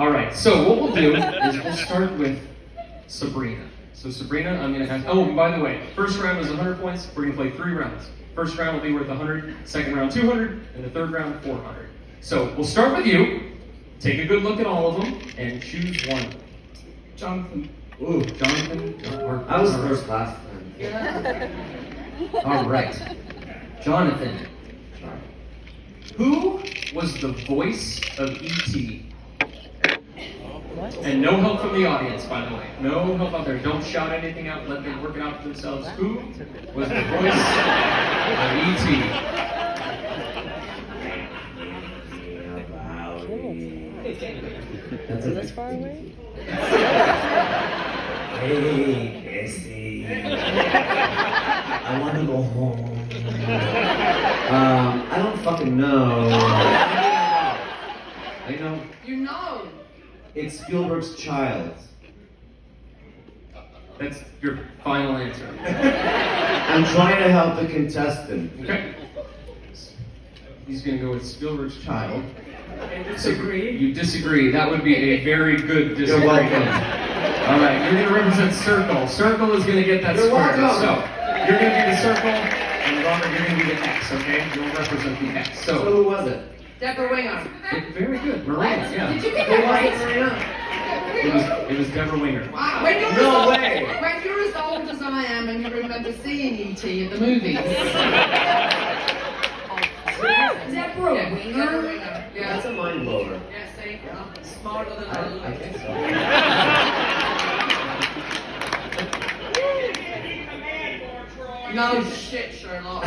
All right, so what we'll do is we'll start with Sabrina. So Sabrina, I'm gonna have, oh, and by the way, first round is 100 points. We're gonna play 3 rounds. First round will be worth 100, second round 200, and the third round 400. So we'll start with you. Take a good look at all of them and choose one. Jonathan. Ooh, Jonathan. I was first class. All right, Jonathan. Who was the voice of E.T.? And no help from the audience, by the way. No help out there. Don't shout anything out. Let them work it out for themselves. Who was the voice of E.T.? That's Is this far away? Hey, Casey. I want to go home. I don't fucking know. I know. You know. It's Spielberg's Child. That's your final answer. I'm trying to help the contestant. Okay. He's going to go with Spielberg's Child. I disagree. You disagree. That would be a very good You're disagreement. welcome. All right, you're going to represent Circle. Circle is going to get that You're square. welcome. So, you're going to be the Circle, and Robert, you're going to be the X, okay? You'll represent the X. So So, who was it? Deborah Winger. very good. Marina, yeah. Did you get that right? It was Deborah Winger. Wow. When you're No as old, way. When you're as old as I am and you remember seeing E.T. at the movies. Deborah Winger? Deborah Winger. Yeah. That's a mind blower. Yeah, see? I'm smarter than I I look. think so. No shit, Sherlock.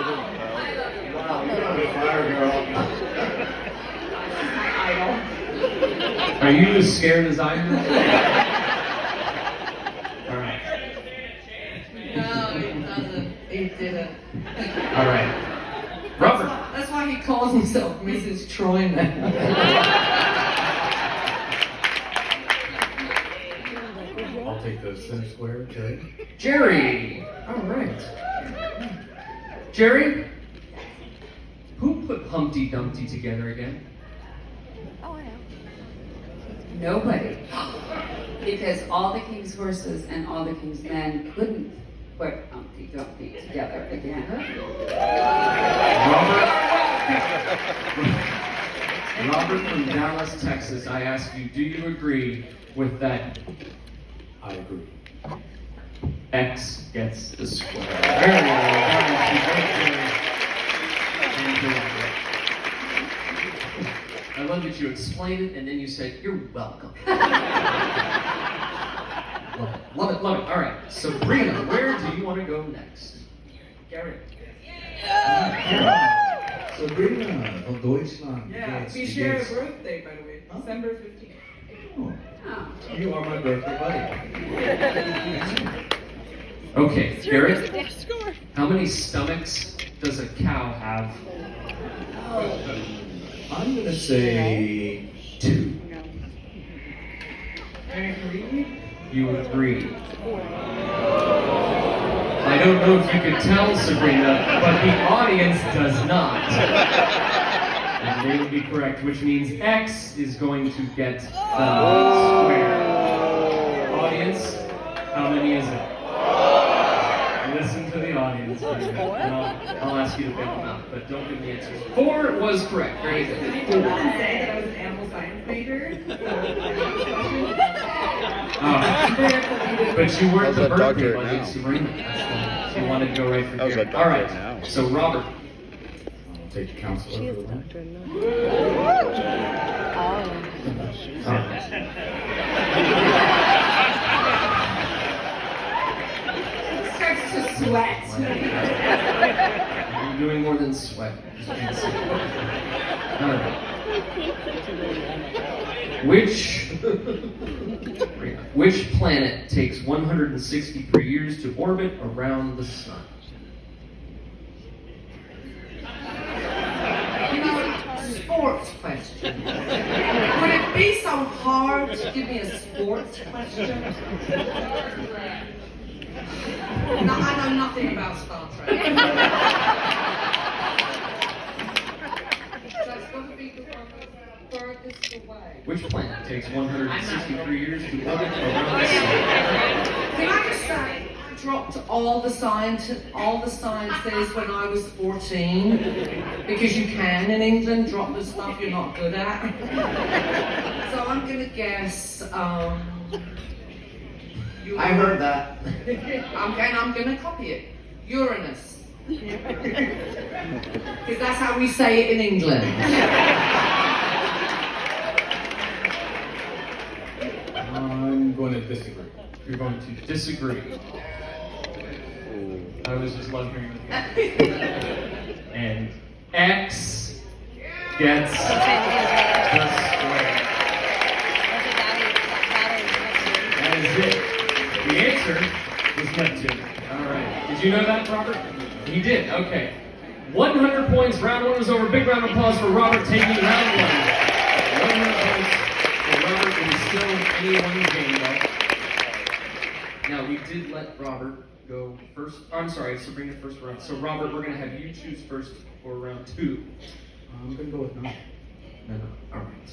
Wow, you're on fire, girl. Are you as scared as I am? All right. No, he doesn't. He didn't. All right. Robert. That's why he calls himself Mrs. Troy now. I'll take the center square, Jerry. Jerry. All right. Jerry, who put Humpty Dumpty together again? Oh, yeah. Nobody. Because all the king's horses and all the king's men couldn't put Humpty Dumpty together again. Robert from Dallas, Texas, I ask you, do you agree with that? I agree. X gets the square. Very well. I love that you explained it and then you said, you're welcome. Love it, love it, love it. All right, Sabrina, where do you want to go next? Gary. Sabrina von Deutschland. Yeah, Yes, we share a yes. birthday, by the way. Huh? December 15th. Oh, Oh. you are my birthday buddy. Okay, Garrett, how many stomachs does a cow have? I'm gonna say 2. I agree. You agree. I don't know if you could tell, Sabrina, but the audience does not. And they would be correct, which means X is going to get the square. Audience, how many is it? Listen to the audience. And I'll ask you to pick them out, but don't give me answers. 4 was correct. Very good. Did you want to say that I was an animal science major? But you weren't How's the that birthday doctorate buddy, now? Sabrina. She wanted to go right for How's Garrett. that All right, doctorate now? so Robert. I'll take the counselor She for is the a win. doctor now. Starts to sweat. You're doing more than sweat. All right. Which planet takes 163 years to orbit around the sun? You know, sports question. Would it be so hard to give me a sports question? No, I know nothing about Star Trek. That's going to be the one furthest away. Which planet takes 163 years to orbit around the sun? Can I just say, I dropped all the sciences when I was 14, because you can in England drop the stuff you're not good at. So I'm gonna guess. I heard that. I'm gonna copy it. Uranus. Because that's how we say it in England. I'm going to disagree. You're going to disagree. I was just lumbering with you. And X gets the square. That is it. The answer was Neptune. All right. Did you know that, Robert? He did. Okay. 100 points. Round one is over. Big round of applause for Robert taking round one. 100 points for Robert. It is still an 81 game, though. Now, we did let Robert go first. I'm sorry, Sabrina first round. So, Robert, we're going to have you choose first for round two. I'm going to go with no. No. All right.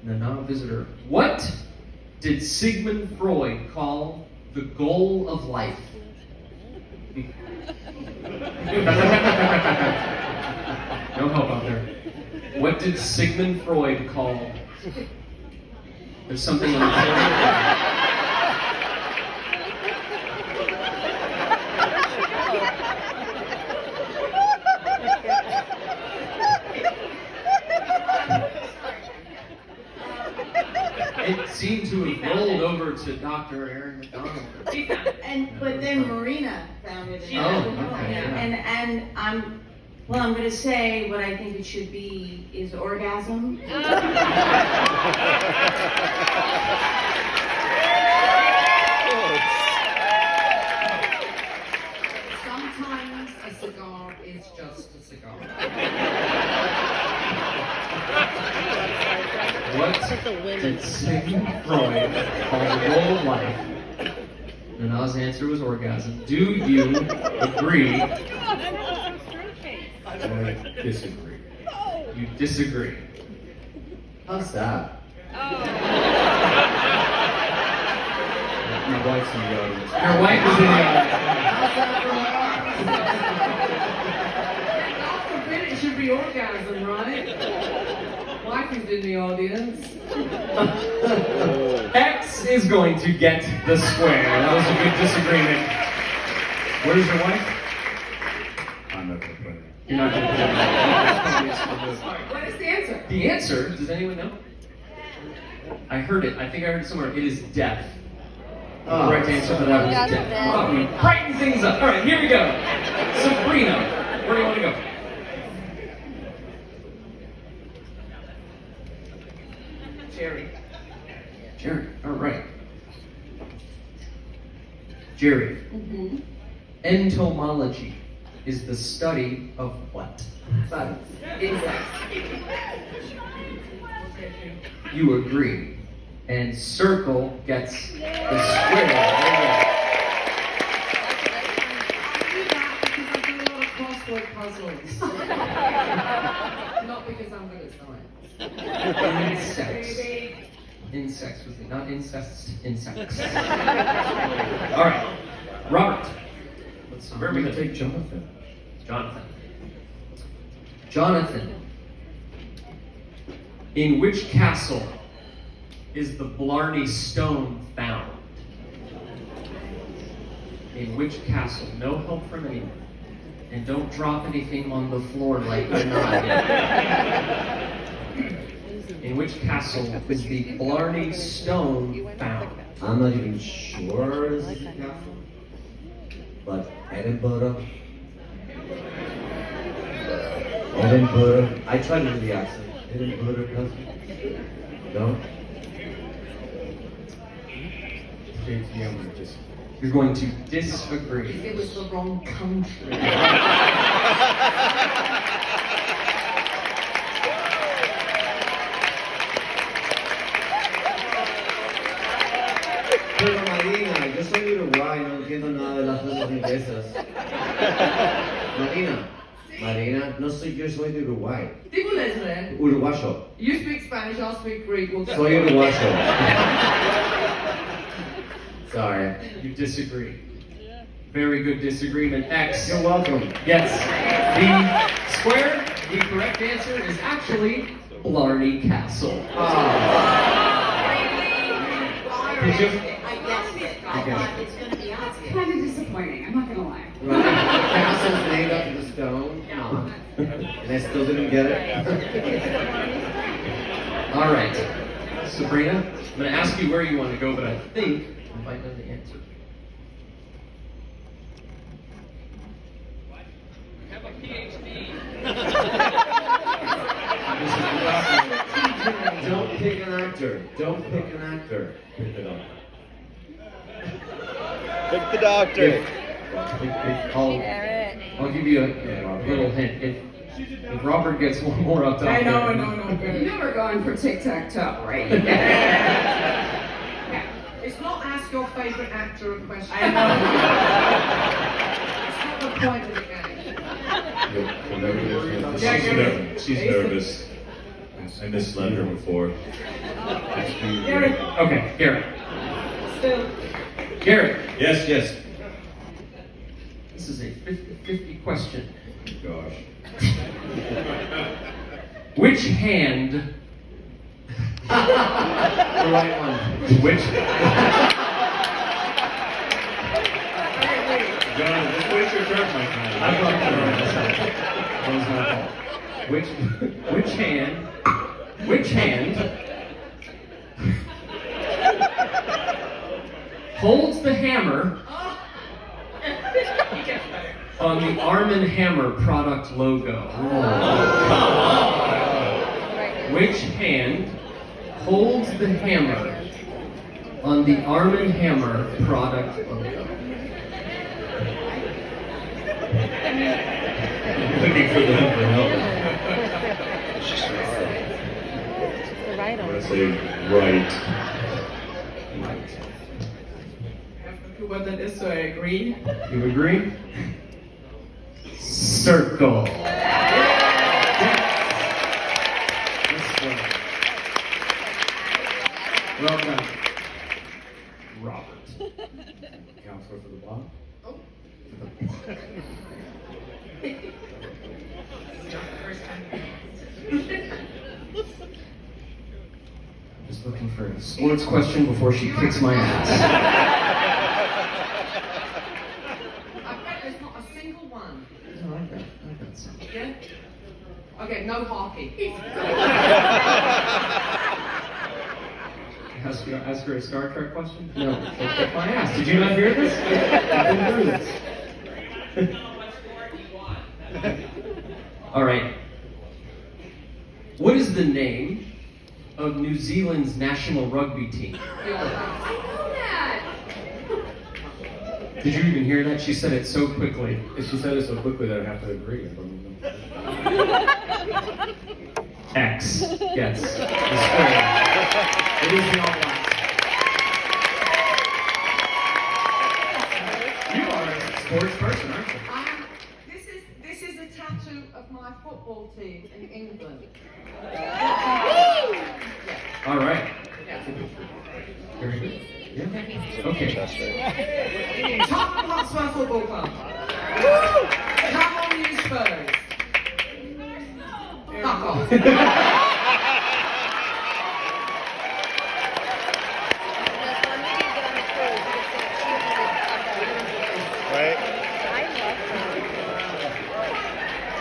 The visitor. What did Sigmund Freud call the goal of life? No help out there. What did Sigmund Freud call? There's something on the floor. It seemed to have rolled over to Dr. Aaron McDonald. But then Marina found it. Oh, okay. Yeah. And I'm going to say what I think it should be is orgasm. Sometimes a cigar is just a cigar. What did Sigmund Freud call the goal of life? Nana's answer was orgasm. Do you agree? I disagree. You disagree. How's that? My wife's in the audience. Your wife is in the audience. God forbid it should be orgasm, right? Wife is in the audience. X is going to get the square. That was a good disagreement. Where's your wife? I'm not going to play that. You're not going to What is the answer? The answer, does anyone know? I heard it. I think I heard it somewhere. It is death. The correct answer for that was Yeah, death. death. Oh, we brighten things up. All right, here we go. Sabrina, where do you want to go? Jerry. Jerry. All right. Jerry. Mm-hmm. Entomology is the study of what? Bugs. Insects. You agree. And circle gets the square. There Because I do a lot of crossword puzzles. Not because I'm good at science. Insects. Insects was it, not incest, insects. All right. Robert. Where are we I'm going going to to take take Jonathan. Jonathan. Jonathan. In which castle is the Blarney Stone found? In which castle? No help from anyone. And don't drop anything on the floor like you're not. In which castle is the Blarney Stone found? I'm not even sure this is the castle. But Edinburgh. Edinburgh. I tried to do the accent. Edinburgh castle. No? JT, I'm going to disagree. You're going to disagree. It was the wrong country. pero Marina, yo soy de Uruguay, no entiendo nada de las cosas inglesas. Marina, yo soy de Uruguay. Digo Leslie, Uruguayo. you speak Spanish, I'll speak Greek. We'll get Soy uruguayo. Sorry. You disagree. Very good disagreement. X. You're welcome. Yes. The square, the correct answer is actually Blarney Castle. Did you? I thought it's gonna be obvious. Kind of disappointing, I'm not gonna lie. Right. The castle's named after the stone. Come on. And I still didn't get it. All right. Sabrina, I'm going to ask you where you want to go, but I think I might know the answer. Don't pick an actor. Don't pick an actor. Pick it up. Pick the doctor. I'll give you a little hint. If Robert gets one more up top, I know. You know we're going for tic-tac-toe, right? It's not ask your favourite actor a question. I It's not the point of the game. She's nervous. I misled her before. Okay, Garrett. Still. Garrett, Yes. this is a 50-50 question. Gosh. Which hand? The right one. Which? John, just wait your turn, my friend. I thought that was my fault. Which hand holds the hammer on the Arm & Hammer product logo? Which hand holds the hammer on the Arm & Hammer product logo? Looking for help. I'm gonna say right. What that is, so I agree. You agree? Circle. Well done, Robert. Counselor for the block. Just looking for a sports question before she kicks my ass. I bet there's not a single one. No, I got some. Yeah? Okay, no hockey. Ask her a Star Trek question? No, she'll kick my ass. Did you not hear this? I've been through this. All right. What is the name of New Zealand's national rugby team? I know that. Did you even hear that? She said it so quickly. If she said it so quickly that I have to agree. I don't know. X. Yes. The square. It is the All Blacks. You are a sports person, aren't you? This is a tattoo of my football team in England. All right. Yeah. Very good. Yeah. Okay. Tottenham Hotspur Football Club. Come on, you Spurs. Fuck off. Right?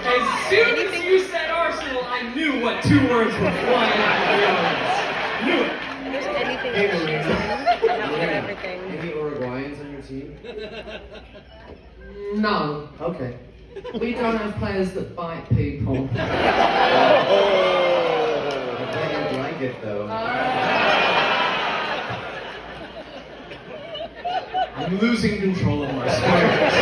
As soon as you said Arsenal, I knew what two words were flying out of the audience. Knew it. Hey, Marina. everything. Any Uruguayans on your team? No, Okay. we don't have players that bite people. I bet you'd like it though. I'm losing control of my squares.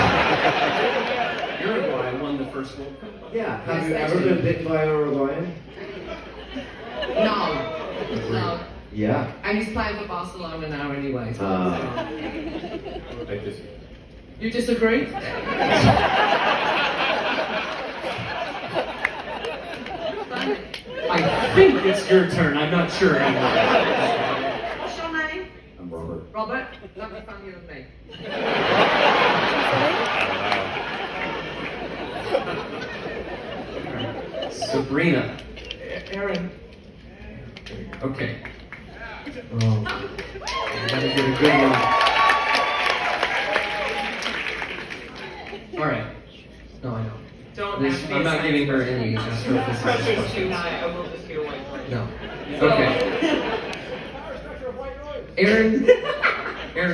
Uruguay won the first World Cup. Yeah. Have Yes, you they ever do. been bitten by an Uruguayan? No. Yeah. And he's playing for Barcelona now anyway. I just, You disagree? I think it's your turn. I'm not sure anymore. What's your name? I'm Robert. Robert? Let me find you with me. Sabrina. Aaron. Okay. Oh, I gotta get a good one. All right. No, I know. Don't This, ask me I'm not a giving her any astrophysics Pressure's too questions. high. I will just hear one question. No. Okay. Aaron,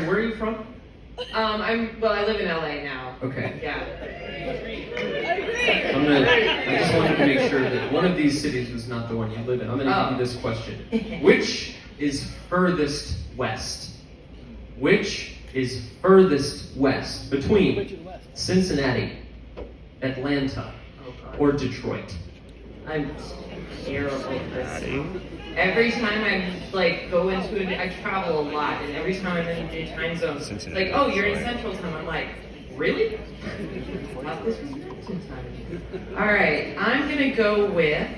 where are you from? I live in LA now. Okay. Yeah. I just wanted to make sure that one of these cities was not the one you live in. I'm gonna give you this question. Which is furthest west? Which is furthest west between Cincinnati, Atlanta, or Detroit? I'm terrible at this. Every time I go into it, I travel a lot, and every time I'm in a new time zone, it's like, oh, you're in Central Time. I'm like, really? I thought this was Mountain Time. All right, I'm gonna go with.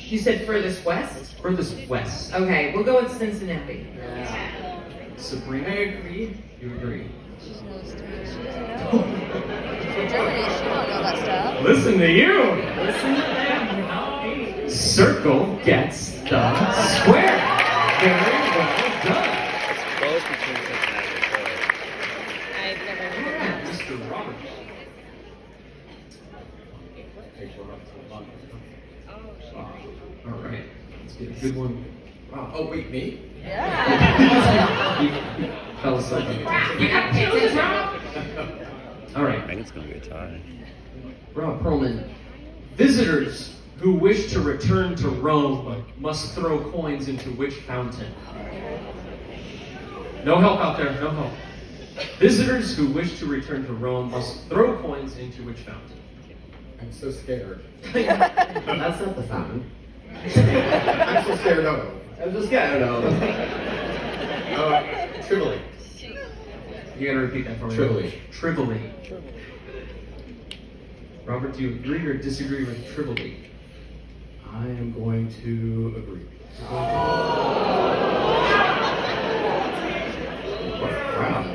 You said furthest west? Furthest west. Okay, we'll go with Cincinnati. Sabrina? I agree. You agree? Germany, she don't know that stuff. Listen to you! Listen to them, not me. Circle gets the square. Very well done. It's close between Cincinnati and Detroit. I've never heard that. Mr. Robert. All right. Let's get a good one. Wow. oh wait, me? Yeah. You fell asleep. You got two, Rob? All right. I think it's gonna be a tie. Rob Perlman. Visitors who wish to return to Rome must throw coins into which fountain? No help out there, no help. Visitors who wish to return to Rome must throw coins into which fountain? I'm so scared. That's not the fountain. I'm so scared of it. I'm just kidding. I don't know. Trivoli. You gotta repeat that for me. Trivoli. Trivoli. Robert, do you agree or disagree with Trivoli? I am going to agree. Rough crowd.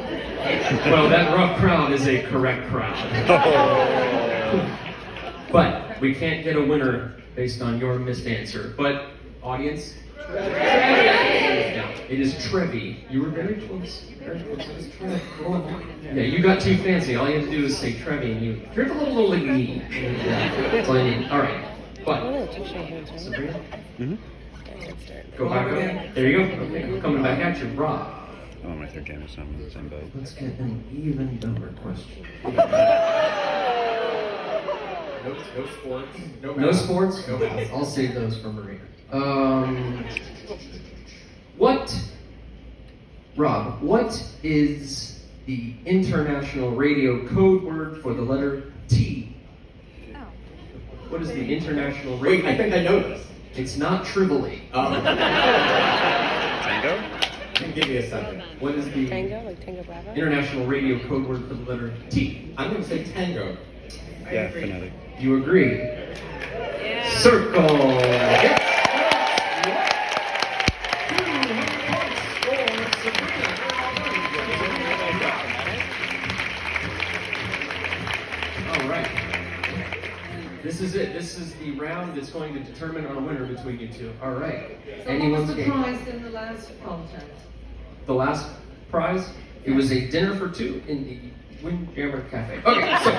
Well, that rough crowd is a correct crowd. But we can't get a winner based on your missed answer. But, audience? It is Trevi. You were very close. Very close. It was Trevi. Yeah, you got too fancy. All you have to do is say Trevi and you drink a little like me. That's all you need. All right. But, Sabrina? Go back up. There you go. Okay, coming back at you. Rob. Oh, my third game is on the same boat. Let's get an even dumber question. No sports. No sports? No math. I'll save those for Maria. What is the international radio code word for the letter T? What is the international Wait, radio? I think I know this. It's not Trivoli. Tango? Give me a second. What is the Tango, like Tango Bravo? international radio code word for the letter T? I'm going to say tango. Yeah, phonetic. You agree? Circle. All right. This is it. This is the round that's going to determine our winner between you two. All right. So Anyone's what was the game. prize in the last contest? The last prize, it was a dinner for two in the Windjammer Cafe. Okay, so.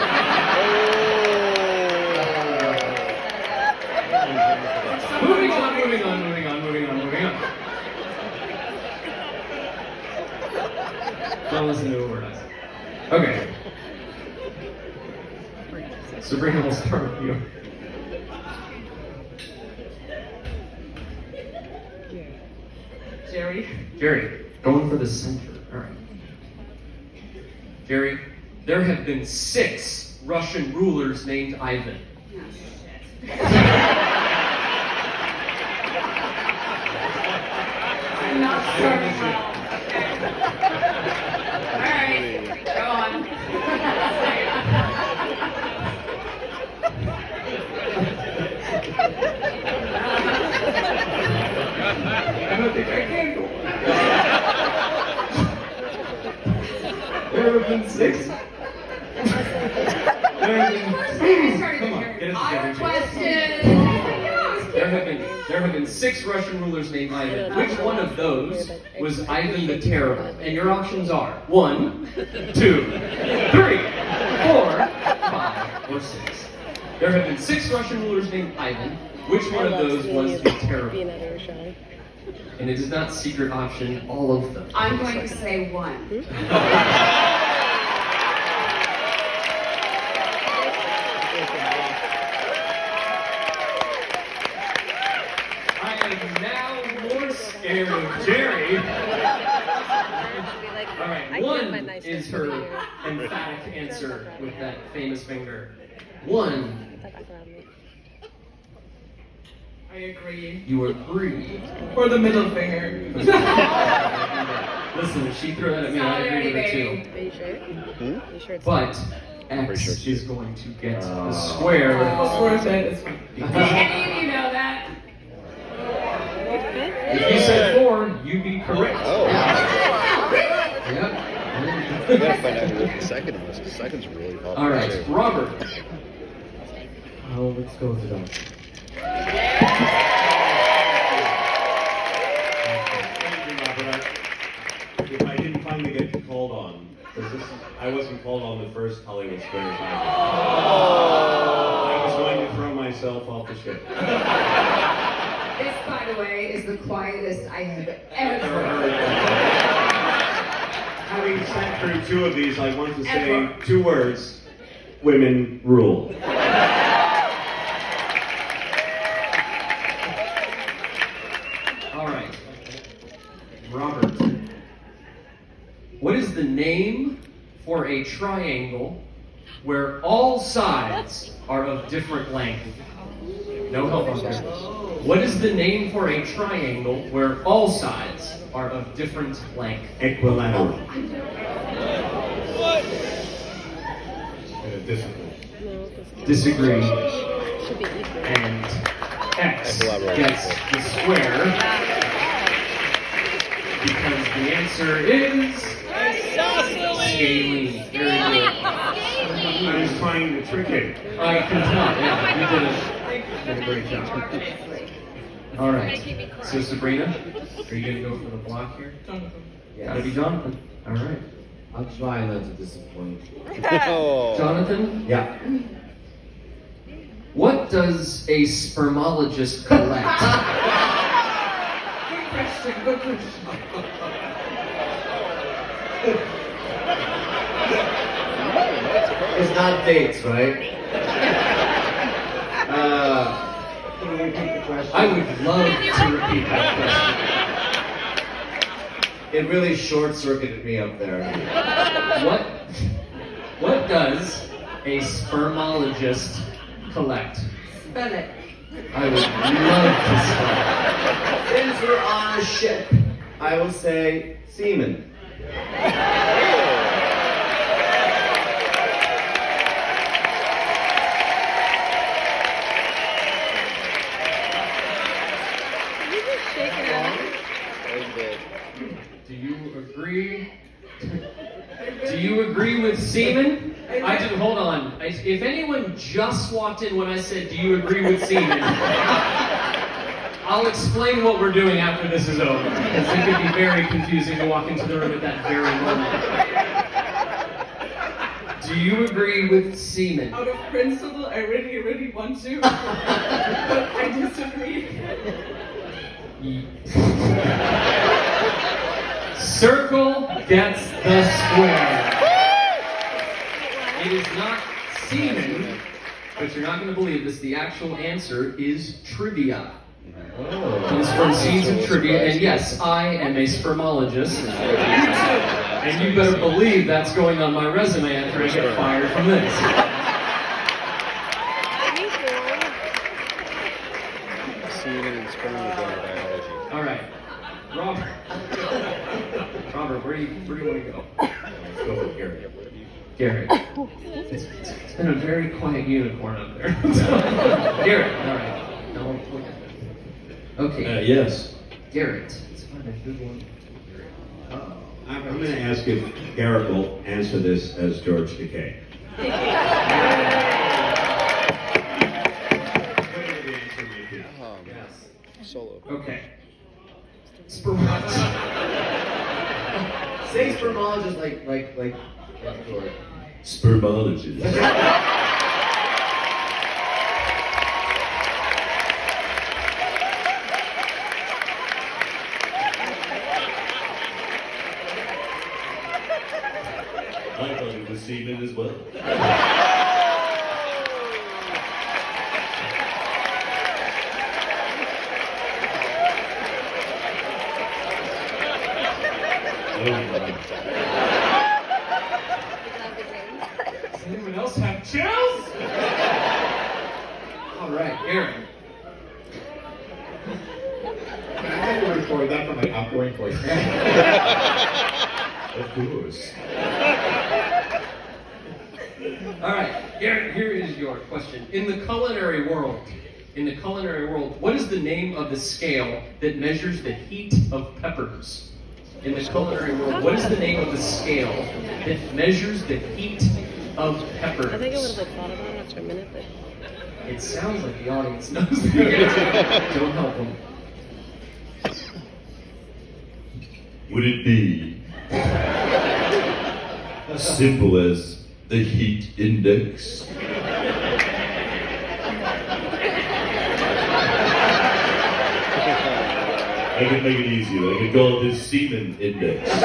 Moving on. Don't listen to a word I say. Okay. Sabrina, we'll start with you. Jerry, going for the center. All right. Jerry, there have been 6 Russian rulers named Ivan. I'm not starting well. Okay. All right, go on. I don't think I can go on. There have been 6. There have been. Come on, get it I together. requested. There have been 6 Russian rulers named Ivan. Which one of those was Ivan the Terrible? And your options are 1, 2, 3, 4, 5, or 6. There have been 6 Russian rulers named Ivan. Which one of those was the Terrible? Peanut or show. And it is not secret option, all of them. I'm going to say 1. I am now more scared of Jerry. All right, I keep my 1 nice is finger her here. emphatic answer with that famous finger. 1, Back around me. I agree. you agree. For the middle finger. Listen, if she threw that at me, I agree with her too. Are you sure? You sure it's But X pretty sure it's is going to get the square. It's worth it. It's fine. Because Any of you know that? if you said 4, you'd be correct. Oh. Yep. We gotta find out who the second was. The second's really popular. All right, too. Robert. Oh, let's go with the dog. If I didn't finally get called on, because I wasn't called on the first Hollywood Squares either. I was going to throw myself off the ship. This, by the way, is the quietest I have ever heard. Having sat through 2 of these, I want to say 2 words: women rule. All right. Robert. What is the name for a triangle where all sides are of different length? No help on this. What is the name for a triangle where all sides are of different length? Equilateral. Discipline. No, this Disagree. should be equal. And X Equilateral. gets the square because the answer is scalene. Very good. I was trying to trick it. I can tell. Yeah, you did a great job. All right. So Sabrina, are you gonna go for the block here? Gotta be Jonathan. All right. I'll try not to disappoint. Oh. Jonathan, Yeah. what does a spermologist collect? Good question. Good question. It's not dates, right? Can you repeat the question? I would love to repeat that It really short-circuited me up there. question. What does a spermologist collect? Spell it. I would love to spell. Since we're on a ship, I will say semen. Did you just shake it out? Do you agree? Do you agree with semen? I did. Hold on. If anyone just walked in when I said, "Do you agree with semen?" I'll explain what we're doing after this is over, because it could be very confusing to walk into the room at that very moment. Do you agree with semen? Out of principle, I really want to. But I disagree. Circle gets the square. It is not semen, but you're not going to believe this. The actual answer is trivia. Comes from seeds of trivia, and yes, I am a spermologist. And you better believe that's going on my resume after I get fired from this. Semen and sperm are biology. All right, Robert. Where do you want to go? Let's go with Gary. Garrett. It's been a very quiet unicorn up there. Garrett, all right. Now I'm looking. Okay, Yes. Garrett. Let's find a good one. I'm going to ask if Garrett will answer this as George Takei. Yes. Solo. Okay. Spermologist. Say spermologist like George. Spermologist. I thought it was semen as well. Does anyone else have chills? All right, Aaron. I had to record that for my outgoing voice. Of course. All right, Garrett, here is your question. In the culinary world, what is the name of the scale that measures the heat of peppers? In the culinary world, what is the name of the scale that measures the heat of peppers? I think I would have like thought about it after a minute, but It sounds like the audience knows the answer. Don't help them. Would it be as simple as the heat index? I could make it easier. I could call this semen index. So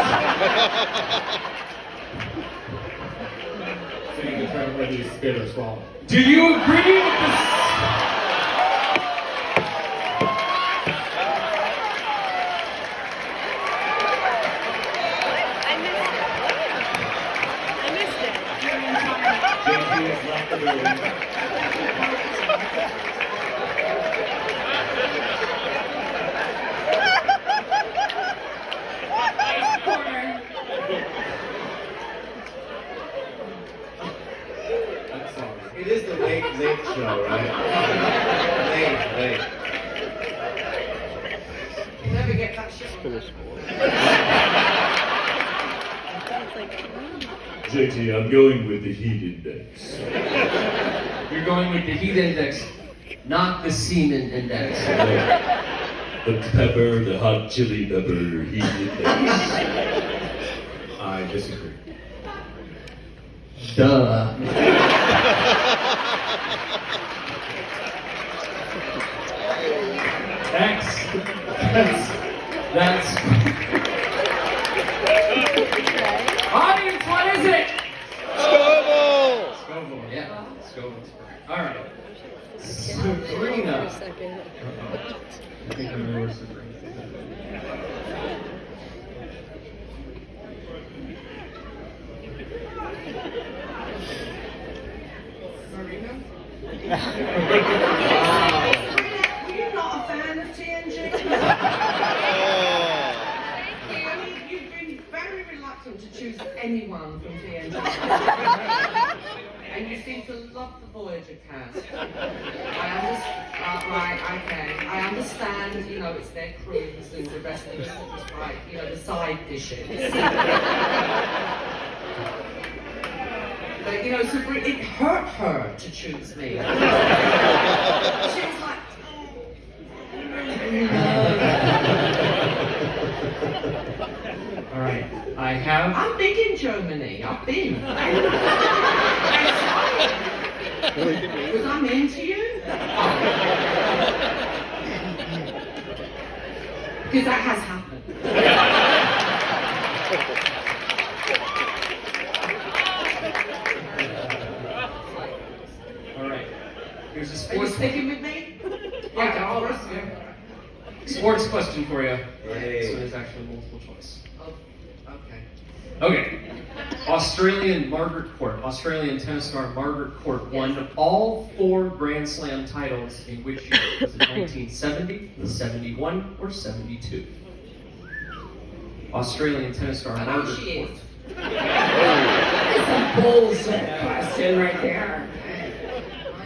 you can determine whether you spit or swallow. Do you agree with this? I missed it. JP has left the room. It is the late show, right? Late. You never get that shit on It's like, JT, I'm going with the heat index. You're going with the heat index, not the semen index. The pepper, the hot chili pepper heat index. I disagree. Duh. X. That's. Audience, what is it? Scoville! Scoville, yeah. Scoville's correct. All right. for a Sabrina. second. I think I know where Sabrina is. Were you not a fan of TNG? I mean, you've been very reluctant to choose anyone from TNG. And you seem to love the Voyager cast. I understand, you know, it's their crews and the rest of the right, you know, the side dishes. But, you know, Sabrina, it hurt her to choose me. She was like, All right. I have. I'm big in Germany. I've been. Because I'm into you. Because that has happened. All right. Here's a Are you sports sticking with me? Yeah, all right. Sports question for you. Yay. So there's actually multiple choice. Oh, okay. Okay. Australian tennis star Margaret Court won all 4 Grand Slam titles in which year? Was it 1970, 71, or 72? Australian tennis star I know Margaret she Court. is. That's a bullshit question right there.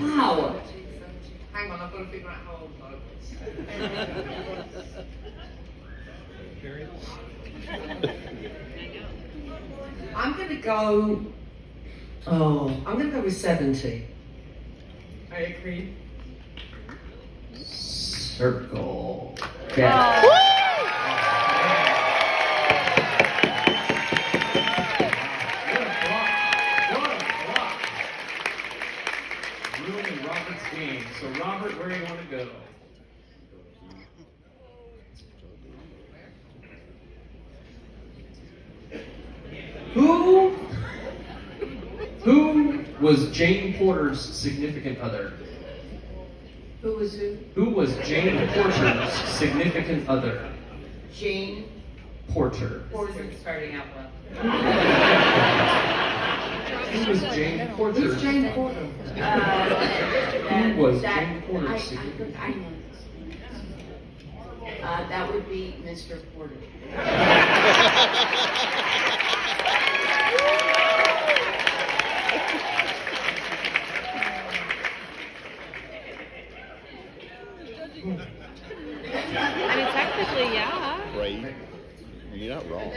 Wow. Hang on, I've got to figure out how old I was. I'm gonna go. Oh, I'm gonna go with 70. I agree. Circle. Oh. Gets. Ruining Robert's game. So Robert, where do you want to go? Who was Jane Porter's significant other? Who was who? Who was Jane Porter's significant other? Jane Porter. Wasn't starting out well. Who was Jane Porter? Who's Jane Porter? Who was Jane Porter's I significant know this. That would be Mr. Porter. I mean, technically, yeah. Right? You're not wrong.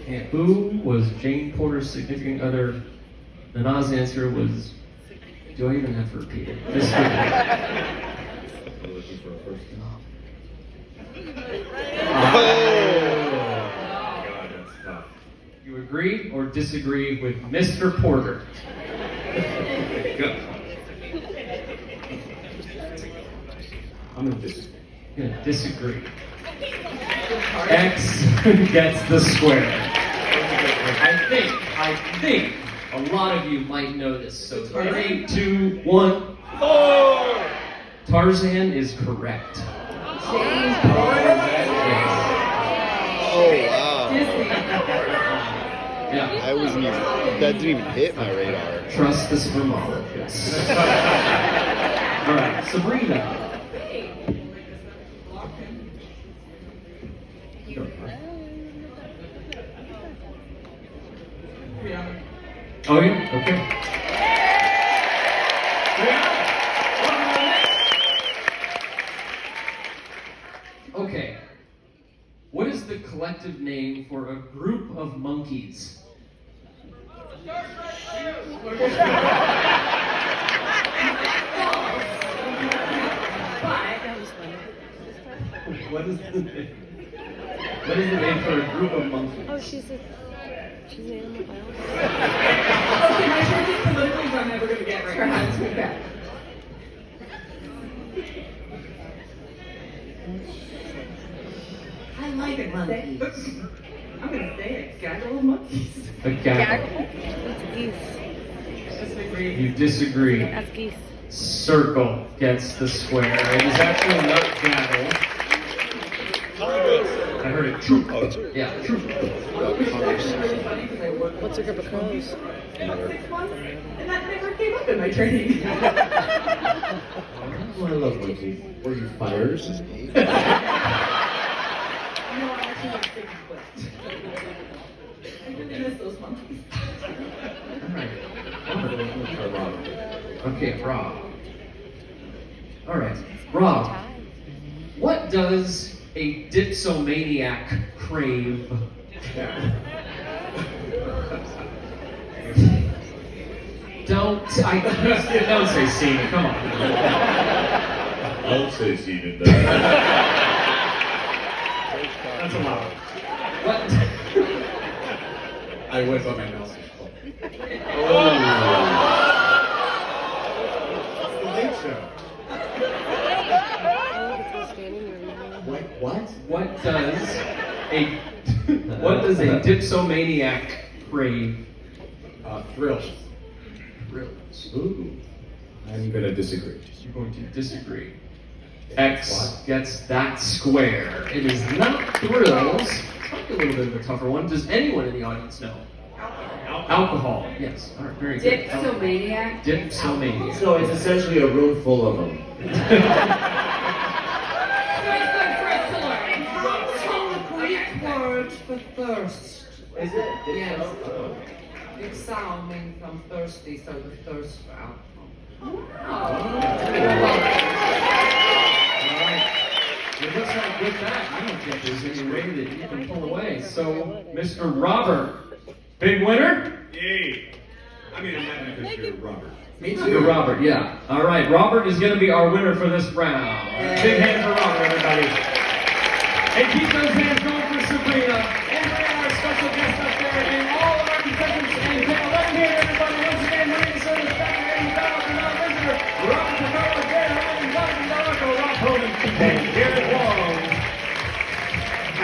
And who was Jane Porter's significant other? The Nas answer was. Do I even have to repeat it? This We're looking for a first job. God, that's tough. You agree or disagree with Mr. Porter? Go. I'm gonna disagree. You're gonna disagree. X gets the square. I think a lot of you might know this. So 3, 2, 1. Oh! Tarzan is correct. Oh, wow. Yeah. I wasn't even, that didn't even hit my radar. Trust the spermologist. All right, Sabrina. Oh yeah. Okay. Okay. What is the collective name for a group of monkeys? What is the name? What is the name for a group of monkeys? Oh, she's an animal biologist. I'm never gonna get right. I like monkeys. I'm gonna say it. Gaggle of monkeys. A gaggle. It's geese. You disagree. That's geese. Circle gets the square. It is actually not gaggle. I heard it troop. Oh, it's a Yeah, troop. What's a group of crows? And that never came up in my training. Oh, I love monkeys. Were you fires? No, I actually like big clips. I really miss those monkeys. All right. Okay, Rob. All right, Rob. What does a dipsomaniac crave? Don't say scene. Come on. I'll say she did that. That's a lot. What? I went by my mouse. It's the Late Show. Oh, it's all standing there now. What? What does a dipsomaniac crave? Thrills. Thrills. Ooh. I'm gonna disagree. You're going to disagree. X gets that square. It is not thrills. Probably a little bit of a tougher one. Does anyone in the audience know? Alcohol. Yes. All right. Very good. Dipsomaniac? Dipsomaniac. So it's essentially a room full of them. word for thirst. Is it? Yes. Oh. Ixal means I'm thirsty, so the thirst for alcohol. It looks like with that, you don't get this any rating that you can pull away. So, Mr. Robert, big winner? Yay! I mean, I'm happy because you're Robert. Me too. You're Robert, yeah. All right, Robert is going to be our winner for this round. Big hand for Robert, everybody. And keep those hands going for Sabrina. And bring our special guest up there, and all of our contestants. And let them hear everybody. Once again, Marine Service Factor, Eddie Bell, and our visitor, Robert Picard, again, and Jonathan Delrico, Rob Hogan, and Garrett Wong.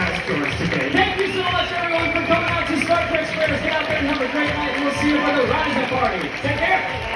As George today. Thank you so much, everyone, for coming out to Star Trek Squares. Get out there and have a great night, and we'll see you for the Rise Up Party. Take care.